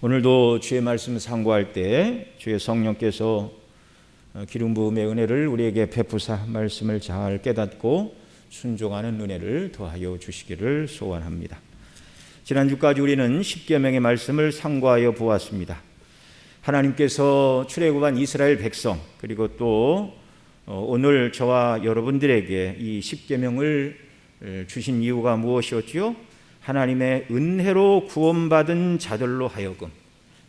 오늘도 주의 말씀 상고할 때 주의 성령께서 기름 부음의 은혜를 우리에게 베푸사 말씀을 잘 깨닫고 순종하는 은혜를 더하여 주시기를 소원합니다. 지난주까지 우리는 십계명의 말씀을 상고하여 보았습니다. 하나님께서 출애굽한 이스라엘 백성, 그리고 또 오늘 저와 여러분들에게 이 십계명을 주신 이유가 무엇이었지요? 하나님의 은혜로 구원받은 자들로 하여금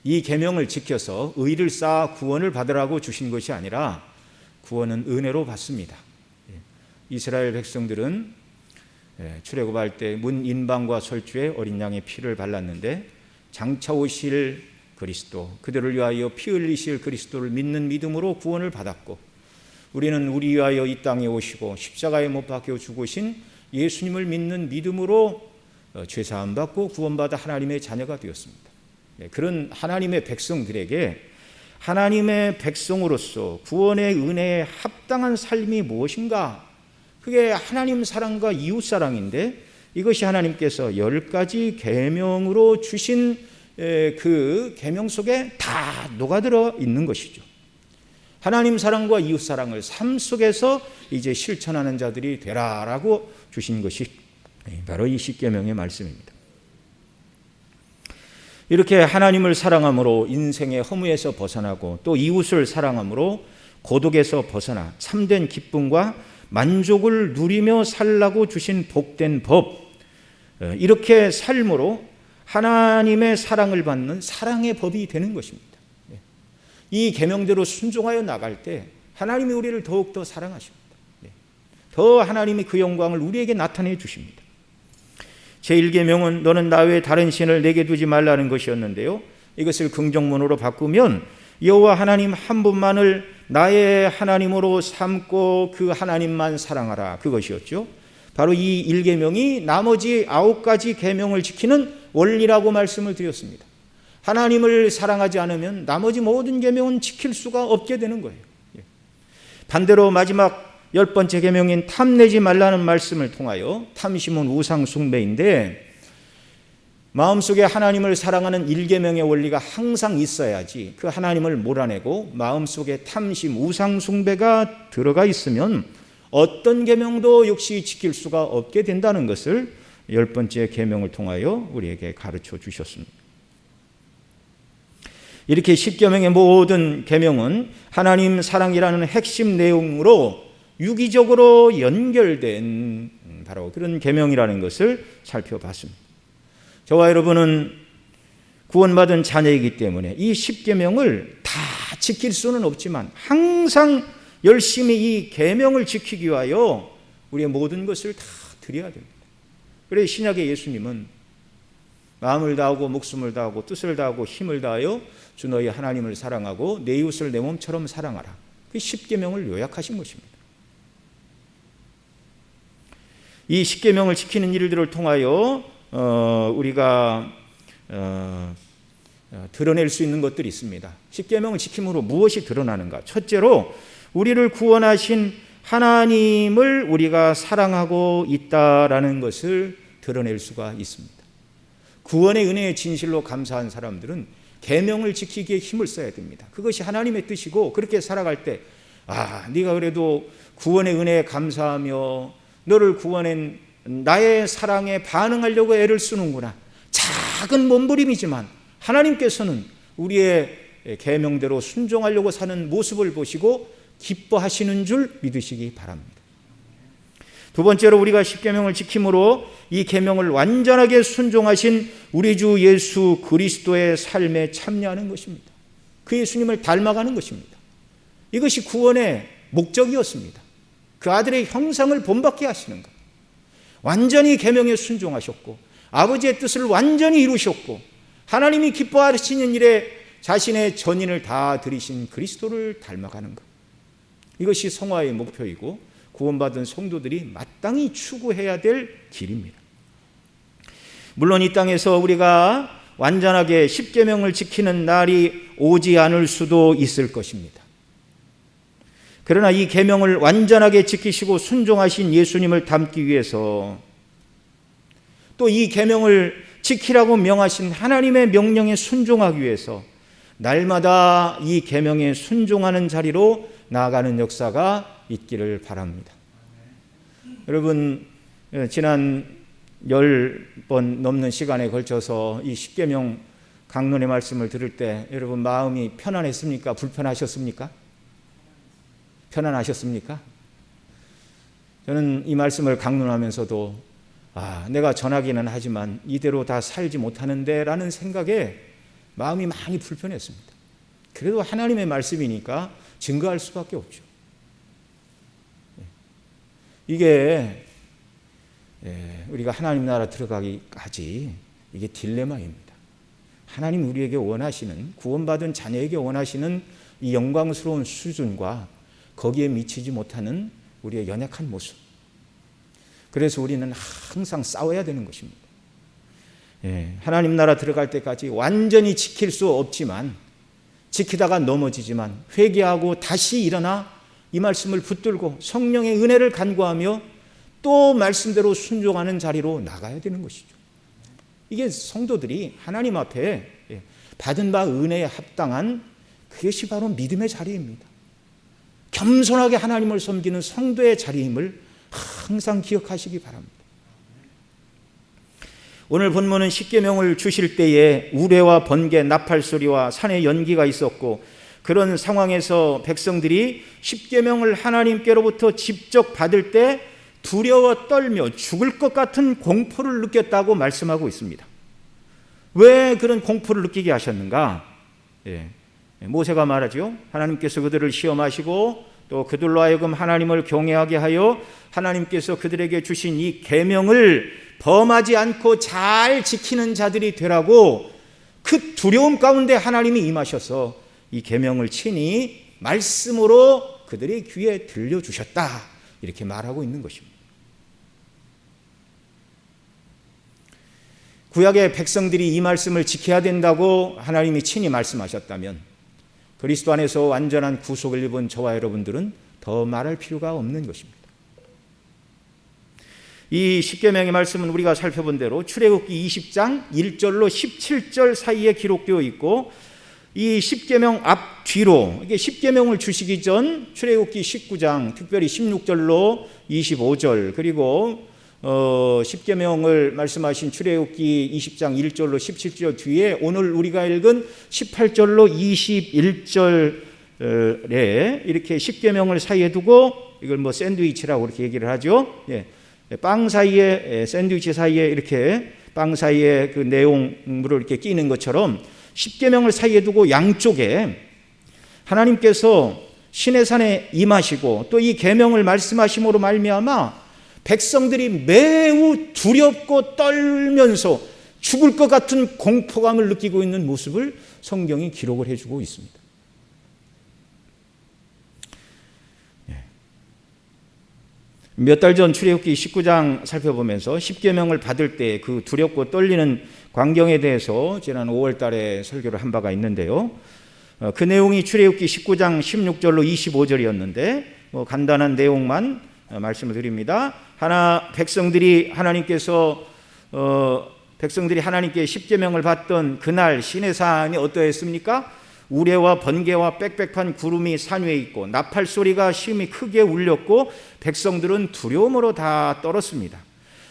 이 계명을 지켜서 의를 쌓아 구원을 받으라고 주신 것이 아니라 구원은 은혜로 받습니다. 이스라엘 백성들은 출애굽할 때 문 인방과 설주에 어린 양의 피를 발랐는데 장차 오실 그리스도, 그들을 위하여 피 흘리실 그리스도를 믿는 믿음으로 구원을 받았고, 우리는 우리 위하여 이 땅에 오시고 십자가에 못 박혀 죽으신 예수님을 믿는 믿음으로 죄사함 받고 구원받아 하나님의 자녀가 되었습니다. 그런 하나님의 백성들에게 하나님의 백성으로서 구원의 은혜에 합당한 삶이 무엇인가? 그게 하나님 사랑과 이웃 사랑인데, 이것이 하나님께서 10가지 계명으로 주신 그 계명 속에 다 녹아들어 있는 것이죠. 하나님 사랑과 이웃 사랑을 삶 속에서 이제 실천하는 자들이 되라라고 주신 것이 바로 이 십계명의 말씀입니다. 이렇게 하나님을 사랑함으로 인생의 허무에서 벗어나고 또 이웃을 사랑함으로 고독에서 벗어나 참된 기쁨과 만족을 누리며 살라고 주신 복된 법, 이렇게 삶으로 하나님의 사랑을 받는 사랑의 법이 되는 것입니다. 이 계명대로 순종하여 나갈 때 하나님이 우리를 더욱더 사랑하십니다. 더 하나님이 그 영광을 우리에게 나타내 주십니다. 제1계명은 너는 나 외에 다른 신을 내게 두지 말라는 것이었는데요, 이것을 긍정문으로 바꾸면 여호와 하나님 한 분만을 나의 하나님으로 삼고 그 하나님만 사랑하라, 그것이었죠. 바로 이 1계명이 나머지 9가지 계명을 지키는 원리라고 말씀을 드렸습니다. 하나님을 사랑하지 않으면 나머지 모든 계명은 지킬 수가 없게 되는 거예요. 반대로 마지막 10번째 계명인 탐내지 말라는 말씀을 통하여, 탐심은 우상 숭배인데 마음속에 하나님을 사랑하는 1계명의 원리가 항상 있어야지 그 하나님을 몰아내고 마음속에 탐심, 우상 숭배가 들어가 있으면 어떤 계명도 역시 지킬 수가 없게 된다는 것을 10번째 계명을 통하여 우리에게 가르쳐 주셨습니다. 이렇게 십계명의 모든 계명은 하나님 사랑이라는 핵심 내용으로 유기적으로 연결된 바로 그런 계명이라는 것을 살펴봤습니다. 저와 여러분은 구원받은 자녀이기 때문에 이 십계명을 다 지킬 수는 없지만 항상 열심히 이 계명을 지키기 위하여 우리의 모든 것을 다 드려야 됩니다. 그래서 신약의 예수님은 마음을 다하고 목숨을 다하고 뜻을 다하고 힘을 다하여 주 너희 하나님을 사랑하고 내 이웃을 내 몸처럼 사랑하라, 그 십계명을 요약하신 것입니다. 이 십계명을 지키는 일들을 통하여 우리가 드러낼 수 있는 것들이 있습니다. 십계명을 지킴으로 무엇이 드러나는가? 첫째로 우리를 구원하신 하나님을 우리가 사랑하고 있다라는 것을 드러낼 수가 있습니다. 구원의 은혜의 진실로 감사한 사람들은 계명을 지키기에 힘을 써야 됩니다. 그것이 하나님의 뜻이고, 그렇게 살아갈 때 네가 그래도 구원의 은혜에 감사하며 너를 구원한 나의 사랑에 반응하려고 애를 쓰는구나. 작은 몸부림이지만 하나님께서는 우리의 계명대로 순종하려고 사는 모습을 보시고 기뻐하시는 줄 믿으시기 바랍니다. 두 번째로 우리가 십계명을 지킴으로 이 계명을 완전하게 순종하신 우리 주 예수 그리스도의 삶에 참여하는 것입니다. 그 예수님을 닮아가는 것입니다. 이것이 구원의 목적이었습니다. 그 아들의 형상을 본받게 하시는 것. 완전히 계명에 순종하셨고 아버지의 뜻을 완전히 이루셨고 하나님이 기뻐하시는 일에 자신의 전인을 다 드리신 그리스도를 닮아가는 것. 이것이 성화의 목표이고 구원받은 성도들이 마땅히 추구해야 될 길입니다. 물론 이 땅에서 우리가 완전하게 십계명을 지키는 날이 오지 않을 수도 있을 것입니다. 그러나 이 계명을 완전하게 지키시고 순종하신 예수님을 닮기 위해서 또 이 계명을 지키라고 명하신 하나님의 명령에 순종하기 위해서 날마다 이 계명에 순종하는 자리로 나아가는 역사가 있기를 바랍니다. 여러분, 지난 10번 넘는 시간에 걸쳐서 이 십계명 강론의 말씀을 들을 때 여러분 마음이 편안했습니까? 불편하셨습니까? 편안하셨습니까? 저는 이 말씀을 강론하면서도 내가 전하기는 하지만 이대로 다 살지 못하는데 라는 생각에 마음이 많이 불편했습니다. 그래도 하나님의 말씀이니까 증거할 수밖에 없죠. 이게 우리가 하나님 나라 들어가기까지 이게 딜레마입니다. 하나님 우리에게 원하시는, 구원받은 자녀에게 원하시는 이 영광스러운 수준과 거기에 미치지 못하는 우리의 연약한 모습. 그래서 우리는 항상 싸워야 되는 것입니다. 하나님 나라 들어갈 때까지 완전히 지킬 수 없지만, 지키다가 넘어지지만 회개하고 다시 일어나 이 말씀을 붙들고 성령의 은혜를 간구하며 또 말씀대로 순종하는 자리로 나가야 되는 것이죠. 이게 성도들이 하나님 앞에 받은 바 은혜에 합당한 그것이 바로 믿음의 자리입니다. 겸손하게 하나님을 섬기는 성도의 자리임을 항상 기억하시기 바랍니다. 오늘 본문은 십계명을 주실 때에 우레와 번개, 나팔소리와 산의 연기가 있었고, 그런 상황에서 백성들이 십계명을 하나님께로부터 직접 받을 때 두려워 떨며 죽을 것 같은 공포를 느꼈다고 말씀하고 있습니다. 왜 그런 공포를 느끼게 하셨는가? 모세가 말하죠. 하나님께서 그들을 시험하시고 또 그들로 하여금 하나님을 경외하게 하여 하나님께서 그들에게 주신 이 계명을 범하지 않고 잘 지키는 자들이 되라고 그 두려움 가운데 하나님이 임하셔서 이 계명을 친히 말씀으로 그들의 귀에 들려주셨다, 이렇게 말하고 있는 것입니다. 구약의 백성들이 이 말씀을 지켜야 된다고 하나님이 친히 말씀하셨다면 그리스도 안에서 완전한 구속을 입은 저와 여러분들은 더 말할 필요가 없는 것입니다. 이 십계명의 말씀은 우리가 살펴본 대로 출애굽기 20장 1절로 17절 사이에 기록되어 있고, 이 십계명 앞뒤로 이게 십계명을 주시기 전 출애굽기 19장 특별히 16절로 25절, 그리고 십계명을 말씀하신 출애굽기 20장 1절로 17절 뒤에 오늘 우리가 읽은 18절로 21절에 이렇게 십계명을 사이에 두고 이걸 뭐 샌드위치라고 이렇게 얘기를 하죠. 빵 사이에, 샌드위치 사이에 이렇게 빵 사이에 그 내용물을 이렇게 끼는 것처럼 십계명을 사이에 두고 양쪽에 하나님께서 시내산에 임하시고 또 이 계명을 말씀하심으로 말미암아 백성들이 매우 두렵고 떨면서 죽을 것 같은 공포감을 느끼고 있는 모습을 성경이 기록을 해주고 있습니다. 몇 달 전 출애굽기 19장 살펴보면서 십계명을 받을 때 그 두렵고 떨리는 광경에 대해서 지난 5월 달에 설교를 한 바가 있는데요. 그 내용이 출애굽기 19장 16절로 25절이었는데 간단한 내용만 말씀을 드립니다. 백성들이 하나님께 십계명을 받던 그날 시내산이 어떠했습니까? 우레와 번개와 빽빽한 구름이 산 위에 있고 나팔 소리가 심히 크게 울렸고 백성들은 두려움으로 다 떨었습니다.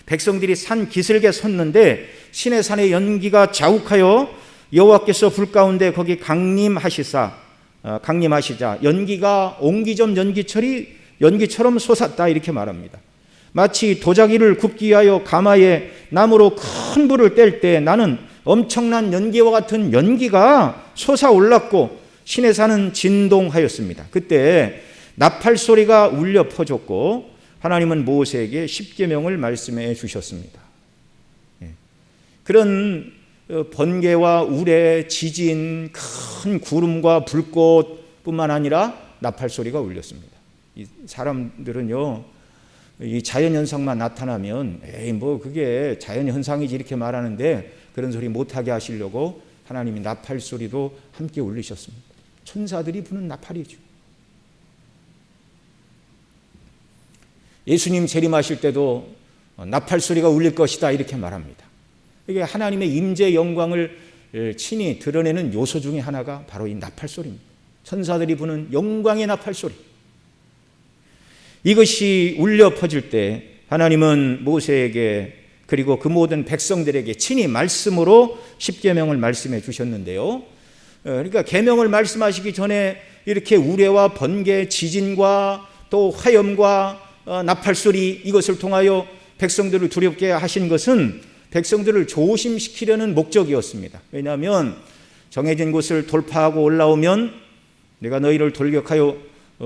백성들이 산 기슭에 섰는데 시내산의 연기가 자욱하여 여호와께서 불 가운데 거기 강림하시자 연기가 옹기점 연기처럼 솟았다, 이렇게 말합니다. 마치 도자기를 굽기 위하여 가마에 나무로 큰 불을 뗄 때 나는 엄청난 연기와 같은 연기가 솟아올랐고 시내산은 진동하였습니다. 그때 나팔 소리가 울려 퍼졌고 하나님은 모세에게 십계명을 말씀해 주셨습니다. 그런 번개와 우레, 지진, 큰 구름과 불꽃뿐만 아니라 나팔 소리가 울렸습니다. 이 사람들은요, 이 자연현상만 나타나면 그게 자연현상이지 이렇게 말하는데 그런 소리 못하게 하시려고 하나님이 나팔 소리도 함께 울리셨습니다. 천사들이 부는 나팔이죠. 예수님 재림하실 때도 나팔 소리가 울릴 것이다, 이렇게 말합니다. 이게 하나님의 임재 영광을 친히 드러내는 요소 중에 하나가 바로 이 나팔소리입니다. 천사들이 부는 영광의 나팔소리. 이것이 울려 퍼질 때 하나님은 모세에게 그리고 그 모든 백성들에게 친히 말씀으로 십계명을 말씀해 주셨는데요. 그러니까 계명을 말씀하시기 전에 이렇게 우레와 번개, 지진과 또 화염과 나팔소리 이것을 통하여 백성들을 두렵게 하신 것은 백성들을 조심시키려는 목적이었습니다. 왜냐하면 정해진 곳을 돌파하고 올라오면 내가 너희를 돌격하여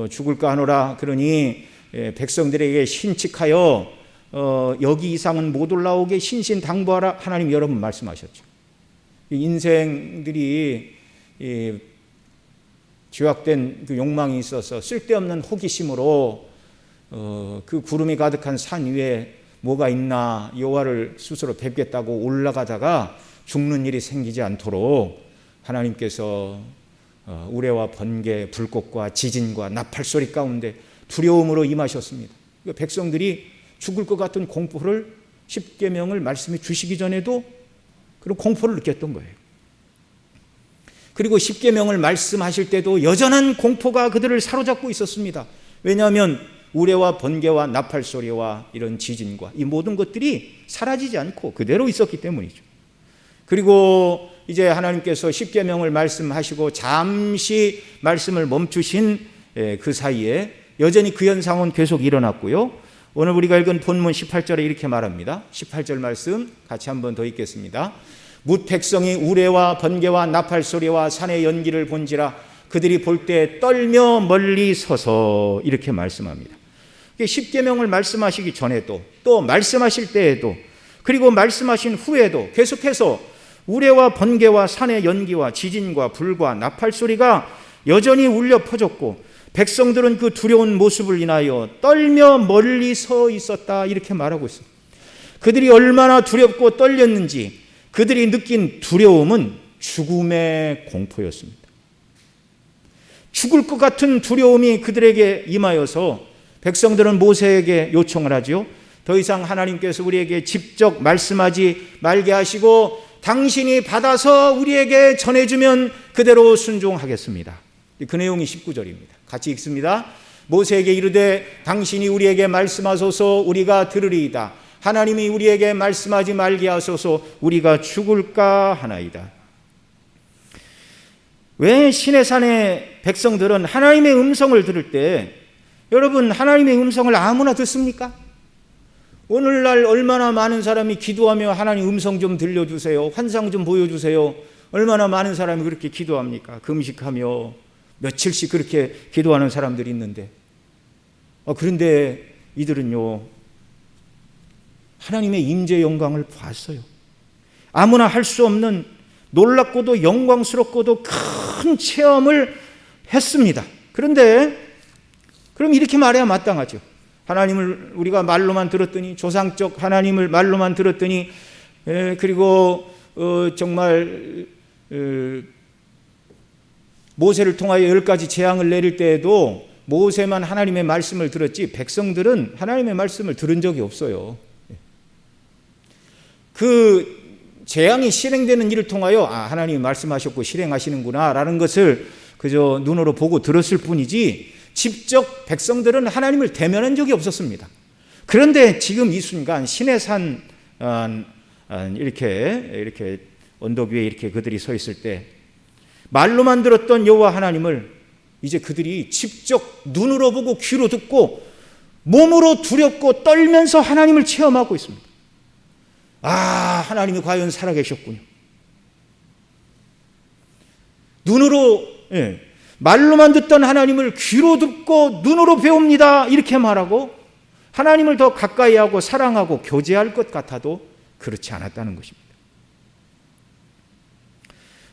죽을까 하노라. 그러니 백성들에게 신칙하여 여기 이상은 못 올라오게 신신당부하라. 하나님 여러 번 말씀하셨죠. 인생들이 죄악된 그 욕망이 있어서 쓸데없는 호기심으로 그 구름이 가득한 산 위에 뭐가 있나 여호와를 스스로 뵙겠다고 올라가다가 죽는 일이 생기지 않도록 하나님께서 우레와 번개, 불꽃과 지진과 나팔소리 가운데 두려움으로 임하셨습니다. 백성들이 죽을 것 같은 공포를 십계명을 말씀해 주시기 전에도 그런 공포를 느꼈던 거예요. 그리고 십계명을 말씀하실 때도 여전한 공포가 그들을 사로잡고 있었습니다. 왜냐하면 우레와 번개와 나팔소리와 이런 지진과 이 모든 것들이 사라지지 않고 그대로 있었기 때문이죠. 그리고 이제 하나님께서 십계명을 말씀하시고 잠시 말씀을 멈추신 그 사이에 여전히 그 현상은 계속 일어났고요. 오늘 우리가 읽은 본문 18절에 이렇게 말합니다. 18절 말씀 같이 한번 더 읽겠습니다. 뭇 백성이 우레와 번개와 나팔소리와 산의 연기를 본지라 그들이 볼 때 떨며 멀리 서서 이렇게 말씀합니다. 십계명을 말씀하시기 전에도 또 말씀하실 때에도 그리고 말씀하신 후에도 계속해서 우레와 번개와 산의 연기와 지진과 불과 나팔소리가 여전히 울려 퍼졌고 백성들은 그 두려운 모습을 인하여 떨며 멀리 서 있었다 이렇게 말하고 있습니다. 그들이 얼마나 두렵고 떨렸는지 그들이 느낀 두려움은 죽음의 공포였습니다. 죽을 것 같은 두려움이 그들에게 임하여서 백성들은 모세에게 요청을 하죠. 더 이상 하나님께서 우리에게 직접 말씀하지 말게 하시고 당신이 받아서 우리에게 전해주면 그대로 순종하겠습니다. 그 내용이 19절입니다. 같이 읽습니다. 모세에게 이르되 당신이 우리에게 말씀하소서 우리가 들으리이다. 하나님이 우리에게 말씀하지 말게 하소서 우리가 죽을까 하나이다. 왜 시내산의 백성들은 하나님의 음성을 들을 때 여러분 하나님의 음성을 아무나 듣습니까? 오늘날 얼마나 많은 사람이 기도하며 하나님 음성 좀 들려주세요. 환상 좀 보여주세요. 얼마나 많은 사람이 그렇게 기도합니까? 금식하며 며칠씩 그렇게 기도하는 사람들이 있는데 그런데 이들은요 하나님의 임재 영광을 봤어요. 아무나 할 수 없는 놀랍고도 영광스럽고도 큰 체험을 했습니다. 그런데 그럼 이렇게 말해야 마땅하죠. 하나님을 우리가 말로만 들었더니 조상적 하나님을 말로만 들었더니 그리고 정말 모세를 통하여 10가지 재앙을 내릴 때에도 모세만 하나님의 말씀을 들었지 백성들은 하나님의 말씀을 들은 적이 없어요. 그 재앙이 실행되는 일을 통하여 하나님이 말씀하셨고 실행하시는구나 라는 것을 그저 눈으로 보고 들었을 뿐이지 직접 백성들은 하나님을 대면한 적이 없었습니다. 그런데 지금 이 순간 시내산 이렇게 언덕 위에 이렇게 그들이 서 있을 때 말로만 들었던 여호와 하나님을 이제 그들이 직접 눈으로 보고 귀로 듣고 몸으로 두렵고 떨면서 하나님을 체험하고 있습니다. 하나님이 과연 살아계셨군요. 눈으로 말로만 듣던 하나님을 귀로 듣고 눈으로 배웁니다. 이렇게 말하고 하나님을 더 가까이 하고 사랑하고 교제할 것 같아도 그렇지 않았다는 것입니다.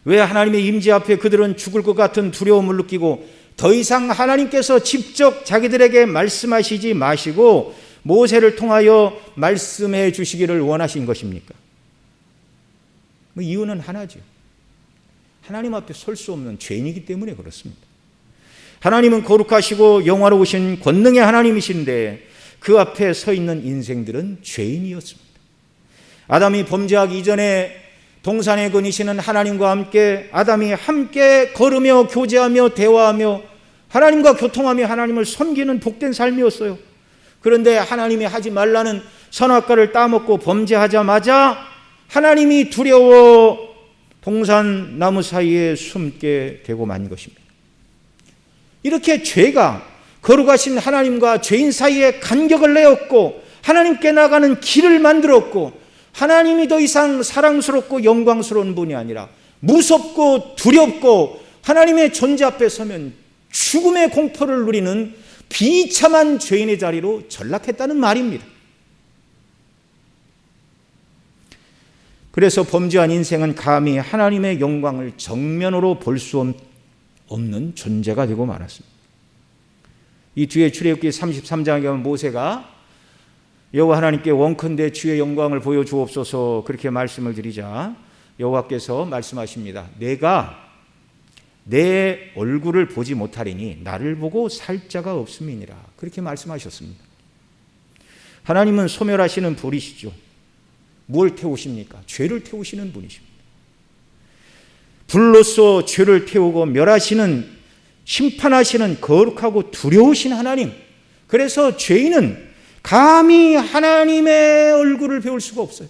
왜 하나님의 임재 앞에 그들은 죽을 것 같은 두려움을 느끼고 더 이상 하나님께서 직접 자기들에게 말씀하시지 마시고 모세를 통하여 말씀해 주시기를 원하신 것입니까? 이유는 하나죠. 하나님 앞에 설 수 없는 죄인이기 때문에 그렇습니다. 하나님은 거룩하시고 영화로우신 권능의 하나님이신데 그 앞에 서 있는 인생들은 죄인이었습니다. 아담이 범죄하기 이전에 동산에 거니시는 하나님과 함께 아담이 함께 걸으며 교제하며 대화하며 하나님과 교통하며 하나님을 섬기는 복된 삶이었어요. 그런데 하나님이 하지 말라는 선악과를 따먹고 범죄하자마자 하나님이 두려워 동산 나무 사이에 숨게 되고 만 것입니다. 이렇게 죄가 거룩하신 하나님과 죄인 사이에 간격을 내었고 하나님께 나가는 길을 만들었고 하나님이 더 이상 사랑스럽고 영광스러운 분이 아니라 무섭고 두렵고 하나님의 존재 앞에 서면 죽음의 공포를 누리는 비참한 죄인의 자리로 전락했다는 말입니다. 그래서 범죄한 인생은 감히 하나님의 영광을 정면으로 볼 수 없는 존재가 되고 말았습니다. 이 뒤에 출애굽기 33장에 가면 모세가 여호와 하나님께 원컨대 주의 영광을 보여주옵소서 그렇게 말씀을 드리자 여호와께서 말씀하십니다. 내가 내 얼굴을 보지 못하리니 나를 보고 살 자가 없음이니라 그렇게 말씀하셨습니다. 하나님은 소멸하시는 불이시죠. 뭘 태우십니까? 죄를 태우시는 분이십니다. 불로써 죄를 태우고 멸하시는 심판하시는 거룩하고 두려우신 하나님. 그래서 죄인은 감히 하나님의 얼굴을 배울 수가 없어요.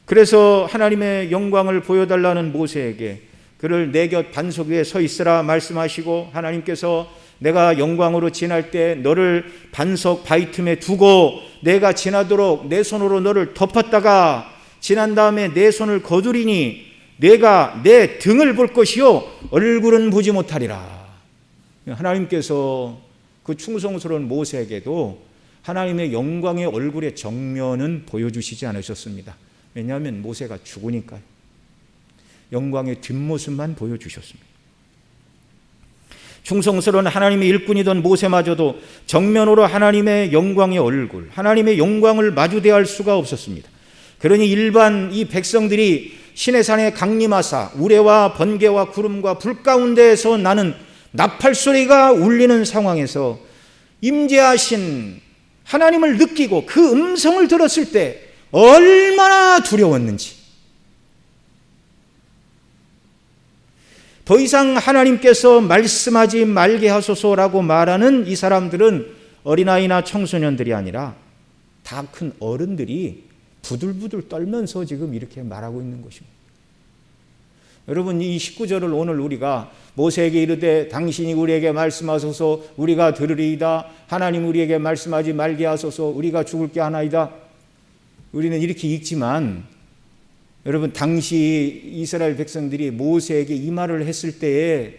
그래서 하나님의 영광을 보여달라는 모세에게 그를 내 곁 반석 위에 서 있으라 말씀하시고 하나님께서 내가 영광으로 지날 때 너를 반석 바위 틈에 두고 내가 지나도록 내 손으로 너를 덮었다가 지난 다음에 내 손을 거두리니 내가 내 등을 볼 것이요 얼굴은 보지 못하리라. 하나님께서 그 충성스러운 모세에게도 하나님의 영광의 얼굴의 정면은 보여주시지 않으셨습니다. 왜냐하면 모세가 죽으니까요. 영광의 뒷모습만 보여주셨습니다. 충성스러운 하나님의 일꾼이던 모세마저도 정면으로 하나님의 영광의 얼굴, 하나님의 영광을 마주대할 수가 없었습니다. 그러니 일반 이 백성들이 시내산에 강림하사 우레와 번개와 구름과 불 가운데에서 나는 나팔 소리가 울리는 상황에서 임재하신 하나님을 느끼고 그 음성을 들었을 때 얼마나 두려웠는지, 더 이상 하나님께서 말씀하지 말게 하소서라고 말하는 이 사람들은 어린아이나 청소년들이 아니라 다 큰 어른들이 부들부들 떨면서 지금 이렇게 말하고 있는 것입니다. 여러분, 이 19절을 오늘 우리가 모세에게 이르되 당신이 우리에게 말씀하소서 우리가 들으리이다. 하나님 우리에게 말씀하지 말게 하소서 우리가 죽을 게 하나이다. 우리는 이렇게 읽지만 여러분, 당시 이스라엘 백성들이 모세에게 이 말을 했을 때에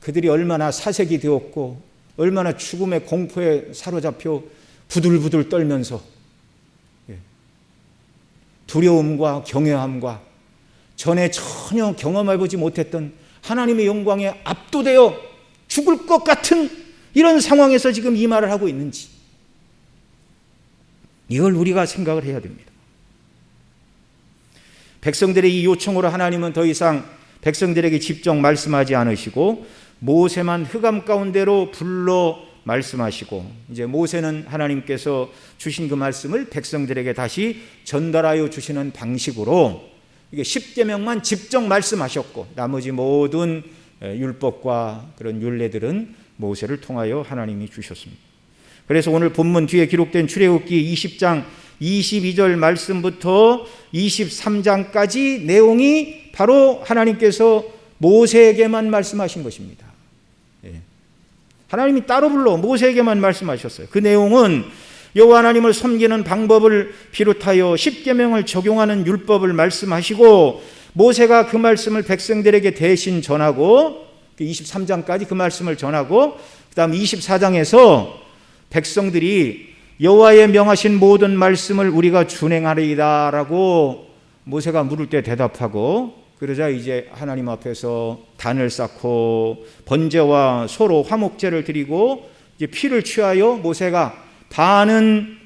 그들이 얼마나 사색이 되었고 얼마나 죽음의 공포에 사로잡혀 부들부들 떨면서 두려움과 경외함과 전에 전혀 경험해보지 못했던 하나님의 영광에 압도되어 죽을 것 같은 이런 상황에서 지금 이 말을 하고 있는지, 이걸 우리가 생각을 해야 됩니다. 백성들의 이 요청으로 하나님은 더 이상 백성들에게 직접 말씀하지 않으시고 모세만 흑암 가운데로 불러 말씀하시고, 이제 모세는 하나님께서 주신 그 말씀을 백성들에게 다시 전달하여 주시는 방식으로 이게 10계명만 직접 말씀하셨고 나머지 모든 율법과 그런 율례들은 모세를 통하여 하나님이 주셨습니다. 그래서 오늘 본문 뒤에 기록된 출애굽기 20장 22절 말씀부터 23장까지 내용이 바로 하나님께서 모세에게만 말씀하신 것입니다. 하나님이 따로 불러 모세에게만 말씀하셨어요. 그 내용은 여호와 하나님을 섬기는 방법을 비롯하여 10계명을 적용하는 율법을 말씀하시고 모세가 그 말씀을 백성들에게 대신 전하고 23장까지 그 말씀을 전하고 그 다음 24장에서 백성들이 여호와의 명하신 모든 말씀을 우리가 준행하리이다 라고 모세가 물을 때 대답하고, 그러자 이제 하나님 앞에서 단을 쌓고 번제와 소로 화목제를 드리고 이제 피를 취하여 모세가 반은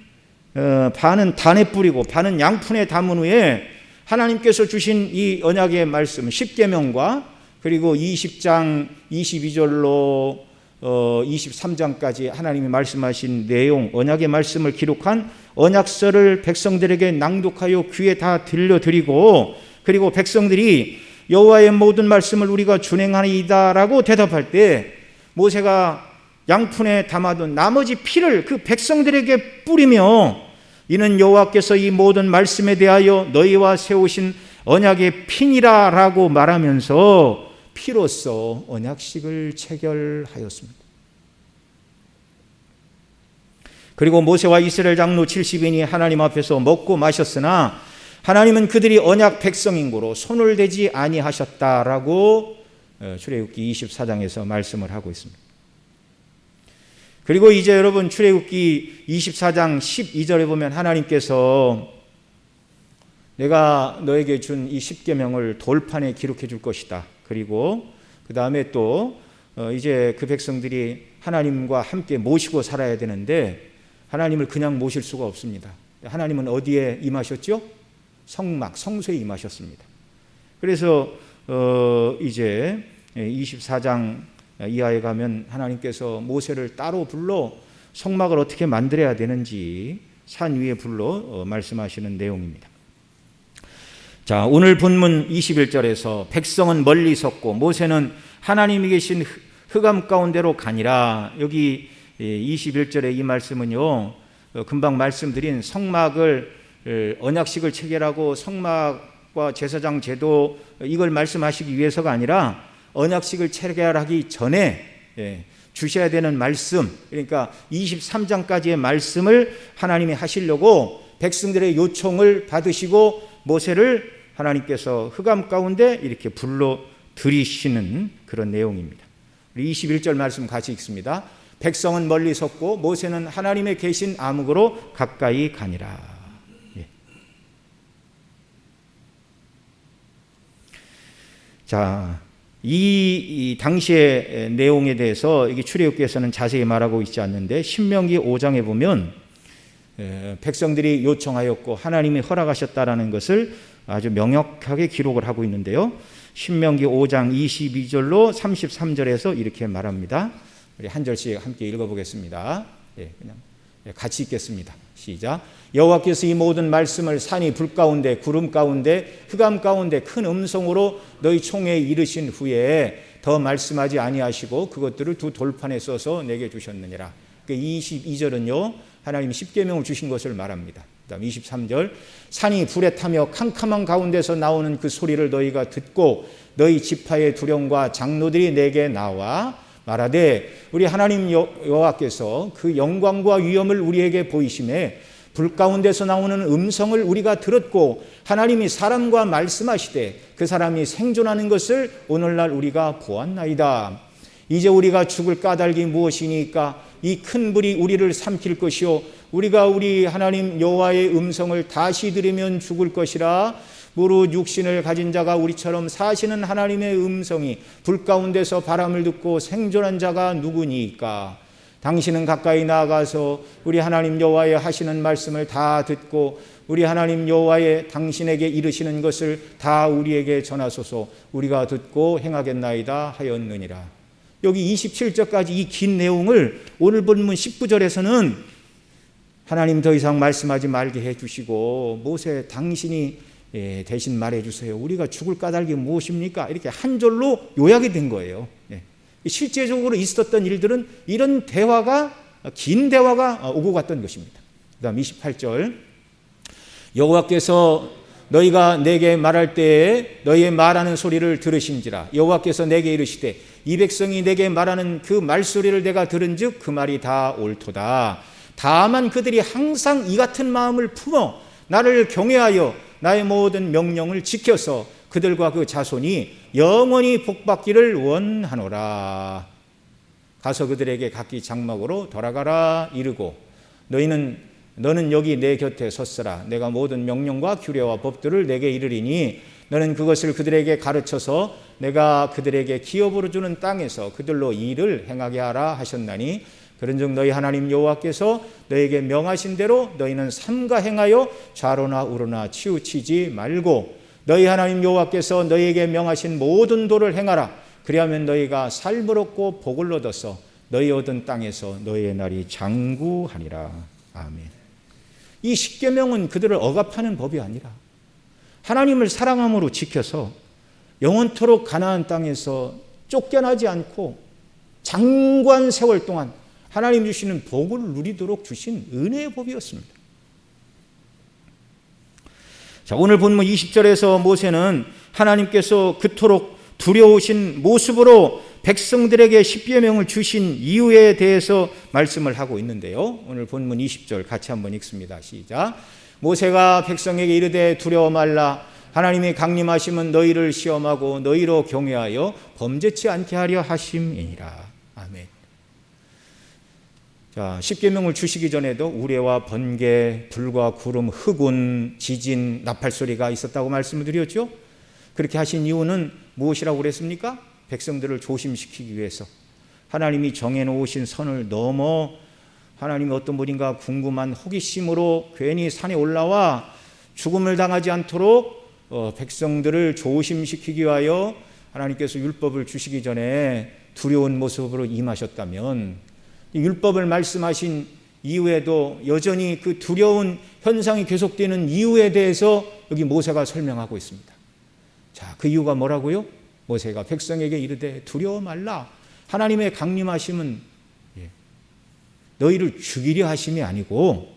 단에 뿌리고 반은 양푼에 담은 후에 하나님께서 주신 이 언약의 말씀 10계명과 그리고 20장 22절로 23장까지 하나님이 말씀하신 내용, 언약의 말씀을 기록한 언약서를 백성들에게 낭독하여 귀에 다 들려드리고, 그리고 백성들이 여호와의 모든 말씀을 우리가 준행하리이다라고 대답할 때 모세가 양푼에 담아둔 나머지 피를 그 백성들에게 뿌리며, 이는 여호와께서 이 모든 말씀에 대하여 너희와 세우신 언약의 피니라라고 말하면서 피로써 언약식을 체결하였습니다. 그리고 모세와 이스라엘 장로 70인이 하나님 앞에서 먹고 마셨으나 하나님은 그들이 언약 백성인 고로 손을 대지 아니하셨다라고 출애굽기 24장에서 말씀을 하고 있습니다. 그리고 이제 여러분 출애굽기 24장 12절에 보면 하나님께서 내가 너에게 준 이 10계명을 돌판에 기록해 줄 것이다. 그리고 그 다음에 또 이제 그 백성들이 하나님과 함께 모시고 살아야 되는데 하나님을 그냥 모실 수가 없습니다. 하나님은 어디에 임하셨죠? 성막, 성소에 임하셨습니다. 그래서 이제 24장 이하에 가면 하나님께서 모세를 따로 불러 성막을 어떻게 만들어야 되는지 산 위에 불러 말씀하시는 내용입니다. 자, 오늘 본문 21절에서 백성은 멀리 섰고 모세는 하나님이 계신 흑암 가운데로 가니라. 여기 21절의 이 말씀은요, 금방 말씀드린 성막을 언약식을 체결하고 성막과 제사장 제도 이걸 말씀하시기 위해서가 아니라 언약식을 체결하기 전에 주셔야 되는 말씀, 그러니까 23장까지의 말씀을 하나님이 하시려고 백성들의 요청을 받으시고 모세를 하나님께서 흑암 가운데 이렇게 불러 들이시는 그런 내용입니다. 우리 21절 말씀 같이 읽습니다. 백성은 멀리 섰고 모세는 하나님의 계신 암흑으로 가까이 가니라. 자, 이 당시의 내용에 대해서 이게 출애굽기에서는 자세히 말하고 있지 않는데 신명기 5장에 보면 백성들이 요청하였고 하나님이 허락하셨다라는 것을 아주 명확하게 기록을 하고 있는데요. 신명기 5장 22절로 33절에서 이렇게 말합니다. 우리 한 절씩 함께 읽어보겠습니다. 그냥 같이 읽겠습니다. 시작. 여호와께서 이 모든 말씀을 산이 불 가운데 구름 가운데 흑암 가운데 큰 음성으로 너희 총회에 이르신 후에 더 말씀하지 아니하시고 그것들을 두 돌판에 써서 내게 주셨느니라. 22절은요 하나님이 십계명을 주신 것을 말합니다. 그다음 23절 산이 불에 타며 캄캄한 가운데서 나오는 그 소리를 너희가 듣고 너희 지파의 두령과 장로들이 내게 나와 말하되 우리 하나님 여호와께서 그 영광과 위엄을 우리에게 보이심에 불 가운데서 나오는 음성을 우리가 들었고 하나님이 사람과 말씀하시되 그 사람이 생존하는 것을 오늘날 우리가 보았나이다. 이제 우리가 죽을 까닭이 무엇이니까 이 큰 불이 우리를 삼킬 것이요 우리가 우리 하나님 여호와의 음성을 다시 들으면 죽을 것이라. 무릇 육신을 가진 자가 우리처럼 사시는 하나님의 음성이 불 가운데서 바람을 듣고 생존한 자가 누구니까. 당신은 가까이 나아가서 우리 하나님 여호와의 하시는 말씀을 다 듣고 우리 하나님 여호와의 당신에게 이르시는 것을 다 우리에게 전하소서. 우리가 듣고 행하겠나이다 하였느니라. 여기 27절까지 이 긴 내용을 오늘 본문 19절에서는 하나님 더 이상 말씀하지 말게 해주시고 모세 당신이 대신 말해주세요. 우리가 죽을 까닭이 무엇입니까? 이렇게 한 절로 요약이 된 거예요. 실제적으로 있었던 일들은 이런 대화가 긴 대화가 오고 갔던 것입니다. 그 다음 28절 여호와께서 너희가 내게 말할 때에 너희의 말하는 소리를 들으신지라. 여호와께서 내게 이르시되 이 백성이 내게 말하는 그 말소리를 내가 들은즉 그 말이 다 옳도다. 다만 그들이 항상 이 같은 마음을 품어 나를 경외하여 나의 모든 명령을 지켜서 그들과 그 자손이 영원히 복받기를 원하노라. 가서 그들에게 각기 장막으로 돌아가라 이르고 너는 여기 내 곁에 섰으라. 내가 모든 명령과 규례와 법들을 내게 이르리니 너는 그것을 그들에게 가르쳐서 내가 그들에게 기업으로 주는 땅에서 그들로 일을 행하게 하라 하셨나니 그런즉 너희 하나님 여호와께서 너에게 명하신 대로 너희는 삼가 행하여 좌로나 우로나 치우치지 말고 너희 하나님 여호와께서 너희에게 명하신 모든 도를 행하라. 그리하면 너희가 삶을 얻고 복을 얻어서 너희 얻은 땅에서 너희의 날이 장구하리라. 아멘. 이 십계명은 그들을 억압하는 법이 아니라 하나님을 사랑함으로 지켜서 영원토록 가나안 땅에서 쫓겨나지 않고 장구한 세월 동안 하나님 주시는 복을 누리도록 주신 은혜의 법이었습니다. 자, 오늘 본문 20절에서 모세는 하나님께서 그토록 두려우신 모습으로 백성들에게 십계명을 주신 이유에 대해서 말씀을 하고 있는데요. 오늘 본문 20절 같이 한번 읽습니다. 시작. 모세가 백성에게 이르되 두려워 말라. 하나님의 강림하심은 너희를 시험하고 너희로 경외하여 범죄치 않게 하려 하심이니라. 아멘. 자, 십계명을 주시기 전에도 우레와 번개, 불과 구름, 흑운, 지진, 나팔 소리가 있었다고 말씀을 드렸죠. 그렇게 하신 이유는 무엇이라고 그랬습니까? 백성들을 조심시키기 위해서 하나님이 정해놓으신 선을 넘어 하나님이 어떤 분인가 궁금한 호기심으로 괜히 산에 올라와 죽음을 당하지 않도록 백성들을 조심시키기 위하여 하나님께서 율법을 주시기 전에 두려운 모습으로 임하셨다면 이 율법을 말씀하신 이후에도 여전히 그 두려운 현상이 계속되는 이유에 대해서 여기 모세가 설명하고 있습니다. 자, 그 이유가 뭐라고요? 모세가 백성에게 이르되 두려워 말라. 하나님의 강림하심은 너희를 죽이려 하심이 아니고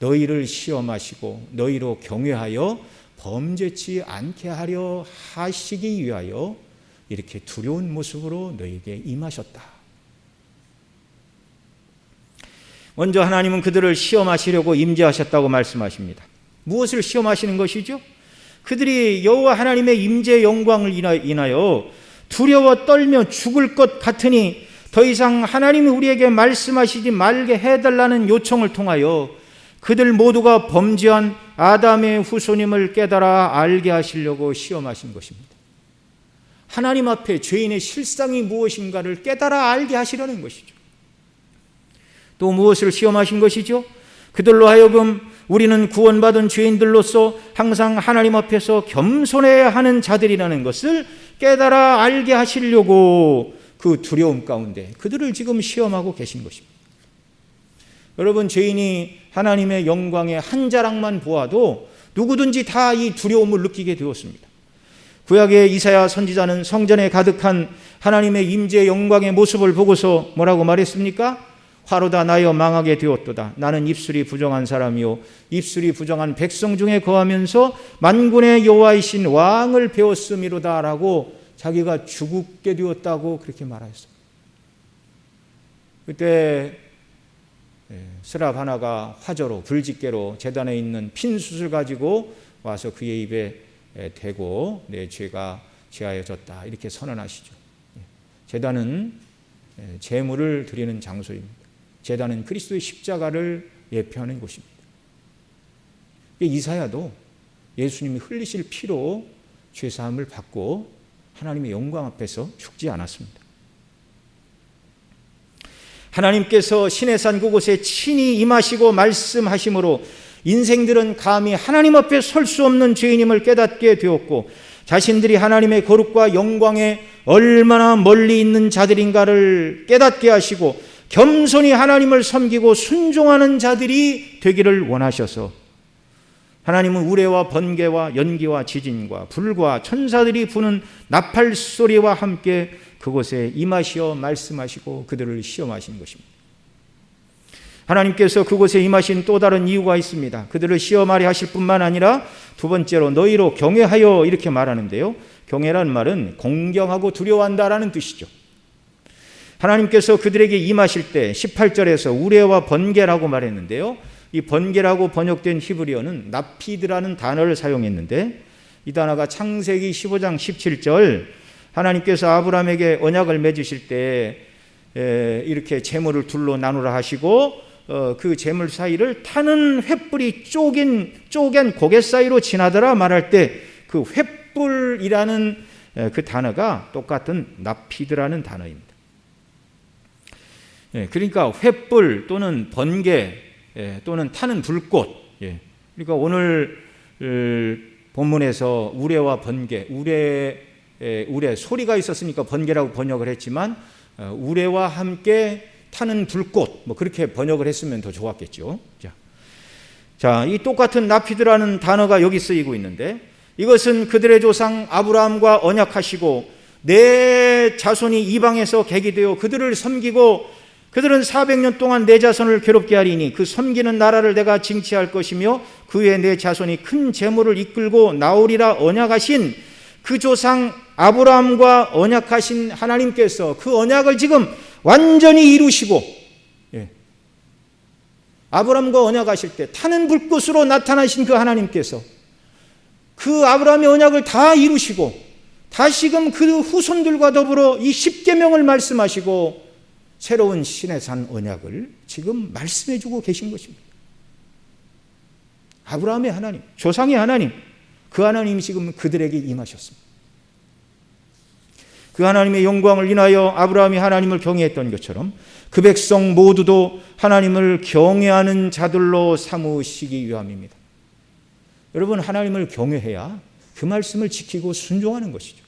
너희를 시험하시고 너희로 경외하여 범죄치 않게 하려 하시기 위하여 이렇게 두려운 모습으로 너희에게 임하셨다. 먼저 하나님은 그들을 시험하시려고 임재하셨다고 말씀하십니다. 무엇을 시험하시는 것이죠? 그들이 여호와 하나님의 임재의 영광을 인하여 두려워 떨며 죽을 것 같으니 더 이상 하나님이 우리에게 말씀하시지 말게 해달라는 요청을 통하여 그들 모두가 범죄한 아담의 후손임을 깨달아 알게 하시려고 시험하신 것입니다. 하나님 앞에 죄인의 실상이 무엇인가를 깨달아 알게 하시려는 것이죠. 또 무엇을 시험하신 것이죠? 그들로 하여금 우리는 구원받은 죄인들로서 항상 하나님 앞에서 겸손해야 하는 자들이라는 것을 깨달아 알게 하시려고 그 두려움 가운데 그들을 지금 시험하고 계신 것입니다. 여러분, 죄인이 하나님의 영광의 한 자락만 보아도 누구든지 다 이 두려움을 느끼게 되었습니다. 구약의 이사야 선지자는 성전에 가득한 하나님의 임재의 영광의 모습을 보고서 뭐라고 말했습니까? 화로다 나여 망하게 되었도다. 나는 입술이 부정한 사람이요 입술이 부정한 백성 중에 거하면서 만군의 여호와이신 왕을 배웠음이로다 라고 자기가 죽게 되었다고 그렇게 말하였습니다. 그때 스랍 하나가 화저로 불집게로 제단에 있는 핀숯을 가지고 와서 그의 입에 대고 내 죄가 제하여졌다 이렇게 선언하시죠. 제단은 제물을 드리는 장소입니다. 제단은 그리스도의 십자가를 예표하는 곳입니다. 이사야도 예수님이 흘리실 피로 죄사함을 받고 하나님의 영광 앞에서 죽지 않았습니다. 하나님께서 시내산 그곳에 친히 임하시고 말씀하심으로 인생들은 감히 하나님 앞에 설 수 없는 죄인임을 깨닫게 되었고 자신들이 하나님의 거룩과 영광에 얼마나 멀리 있는 자들인가를 깨닫게 하시고 겸손히 하나님을 섬기고 순종하는 자들이 되기를 원하셔서 하나님은 우레와 번개와 연기와 지진과 불과 천사들이 부는 나팔 소리와 함께 그곳에 임하시어 말씀하시고 그들을 시험하신 것입니다. 하나님께서 그곳에 임하신 또 다른 이유가 있습니다. 그들을 시험하려 하실 뿐만 아니라 두 번째로 너희로 경외하여 이렇게 말하는데요. 경외라는 말은 공경하고 두려워한다라는 뜻이죠. 하나님께서 그들에게 임하실 때 18절에서 우레와 번개라고 말했는데요. 이 번개라고 번역된 히브리어는 나피드라는 단어를 사용했는데 이 단어가 창세기 15장 17절 하나님께서 아브라함에게 언약을 맺으실 때 이렇게 재물을 둘로 나누라 하시고 그 재물 사이를 타는 횃불이 쪼갠 고개 사이로 지나더라 말할 때 그 횃불이라는 그 단어가 똑같은 나피드라는 단어입니다. 그러니까 횃불 또는 번개 또는 타는 불꽃. 그러니까 오늘 본문에서 우레와 번개, 우레 소리가 있었으니까 번개라고 번역을 했지만 우레와 함께 타는 불꽃 뭐 그렇게 번역을 했으면 더 좋았겠죠. 자, 이 똑같은 나피드라는 단어가 여기 쓰이고 있는데, 이것은 그들의 조상 아브라함과 언약하시고 내 자손이 이방에서 객이 되어 그들을 섬기고 그들은 400년 동안 내 자손을 괴롭게 하리니 그 섬기는 나라를 내가 징치할 것이며 그 후에 내 자손이 큰 재물을 이끌고 나오리라 언약하신 그 조상 아브라함과 언약하신 하나님께서 그 언약을 지금 완전히 이루시고, 아브라함과 언약하실 때 타는 불꽃으로 나타나신 그 하나님께서 그 아브라함의 언약을 다 이루시고 다시금 그 후손들과 더불어 이 십계명을 말씀하시고 새로운 신의 산 언약을 지금 말씀해 주고 계신 것입니다. 아브라함의 하나님, 조상의 하나님, 그 하나님이 지금 그들에게 임하셨습니다. 그 하나님의 영광을 인하여 아브라함이 하나님을 경외했던 것처럼 그 백성 모두도 하나님을 경외하는 자들로 삼으시기 위함입니다. 여러분, 하나님을 경외해야 그 말씀을 지키고 순종하는 것이죠.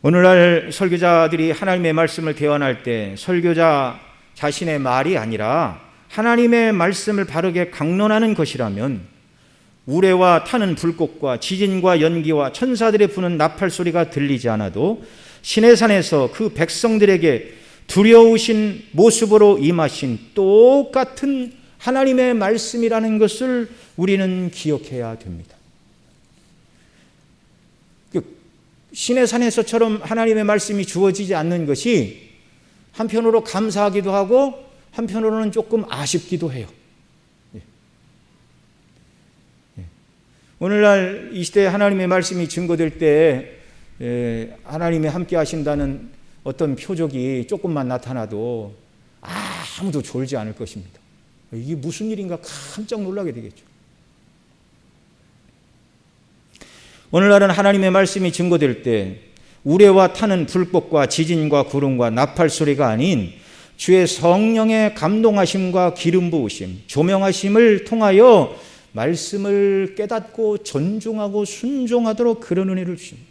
오늘날 설교자들이 하나님의 말씀을 대언할 때 설교자 자신의 말이 아니라 하나님의 말씀을 바르게 강론하는 것이라면 우레와 타는 불꽃과 지진과 연기와 천사들의 부는 나팔 소리가 들리지 않아도 시내산에서 그 백성들에게 두려우신 모습으로 임하신 똑같은 하나님의 말씀이라는 것을 우리는 기억해야 됩니다. 시내산에서처럼 하나님의 말씀이 주어지지 않는 것이 한편으로 감사하기도 하고 한편으로는 조금 아쉽기도 해요. 오늘날 이 시대에 하나님의 말씀이 증거될 때 하나님이 함께 하신다는 어떤 표적이 조금만 나타나도 아무도 졸지 않을 것입니다. 이게 무슨 일인가 깜짝 놀라게 되겠죠. 오늘날은 하나님의 말씀이 증거될 때 우레와 타는 불꽃과 지진과 구름과 나팔 소리가 아닌 주의 성령의 감동하심과 기름 부으심, 조명하심을 통하여 말씀을 깨닫고 존중하고 순종하도록 그런 은혜를 주십니다.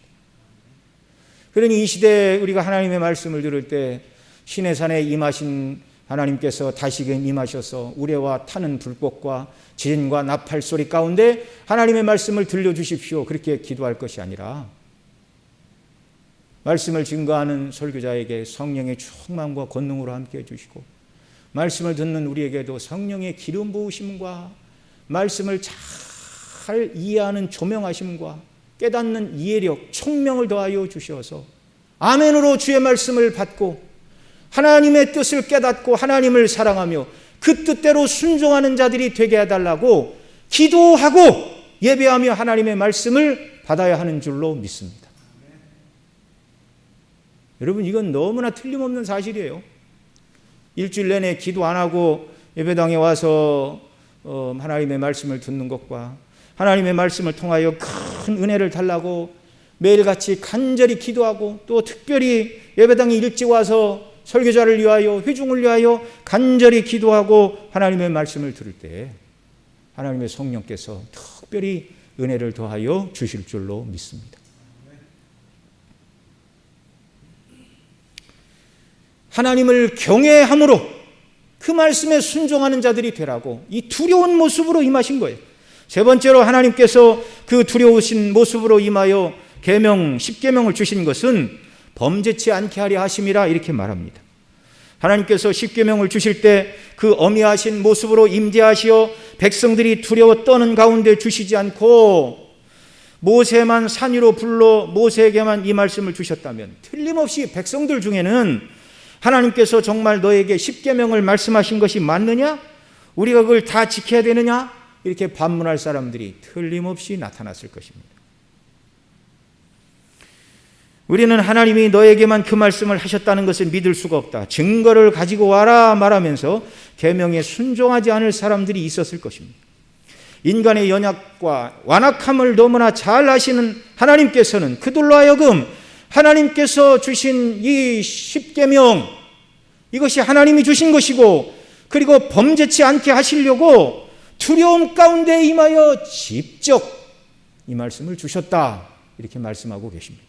그러니 이 시대에 우리가 하나님의 말씀을 들을 때 시내산에 임하신 하나님께서 다시금 임하셔서 우레와 타는 불꽃과 지진과 나팔 소리 가운데 하나님의 말씀을 들려주십시오, 그렇게 기도할 것이 아니라 말씀을 증거하는 설교자에게 성령의 충만과 권능으로 함께 해주시고 말씀을 듣는 우리에게도 성령의 기름 부으심과 말씀을 잘 이해하는 조명하심과 깨닫는 이해력, 총명을 더하여 주셔서 아멘으로 주의 말씀을 받고 하나님의 뜻을 깨닫고 하나님을 사랑하며 그 뜻대로 순종하는 자들이 되게 해달라고 기도하고 예배하며 하나님의 말씀을 받아야 하는 줄로 믿습니다. 여러분, 이건 너무나 틀림없는 사실이에요. 일주일 내내 기도 안 하고 예배당에 와서 하나님의 말씀을 듣는 것과 하나님의 말씀을 통하여 큰 은혜를 달라고 매일같이 간절히 기도하고 또 특별히 예배당에 일찍 와서 설교자를 위하여 회중을 위하여 간절히 기도하고 하나님의 말씀을 들을 때 하나님의 성령께서 특별히 은혜를 더하여 주실 줄로 믿습니다. 하나님을 경외함으로 그 말씀에 순종하는 자들이 되라고 이 두려운 모습으로 임하신 거예요. 세 번째로 하나님께서 그 두려우신 모습으로 임하여 계명, 십계명을 주신 것은 범죄치 않게 하려 하심이라 이렇게 말합니다. 하나님께서 십계명을 주실 때 그 어미하신 모습으로 임재하시어 백성들이 두려워 떠는 가운데 주시지 않고 모세만 산 위로 불러 모세에게만 이 말씀을 주셨다면 틀림없이 백성들 중에는 하나님께서 정말 너에게 십계명을 말씀하신 것이 맞느냐? 우리가 그걸 다 지켜야 되느냐? 이렇게 반문할 사람들이 틀림없이 나타났을 것입니다. 우리는 하나님이 너에게만 그 말씀을 하셨다는 것을 믿을 수가 없다, 증거를 가지고 와라 말하면서 계명에 순종하지 않을 사람들이 있었을 것입니다. 인간의 연약과 완악함을 너무나 잘 아시는 하나님께서는 그들로 하여금 하나님께서 주신 이 십계명, 이것이 하나님이 주신 것이고 그리고 범죄치 않게 하시려고 두려움 가운데 임하여 직접 이 말씀을 주셨다, 이렇게 말씀하고 계십니다.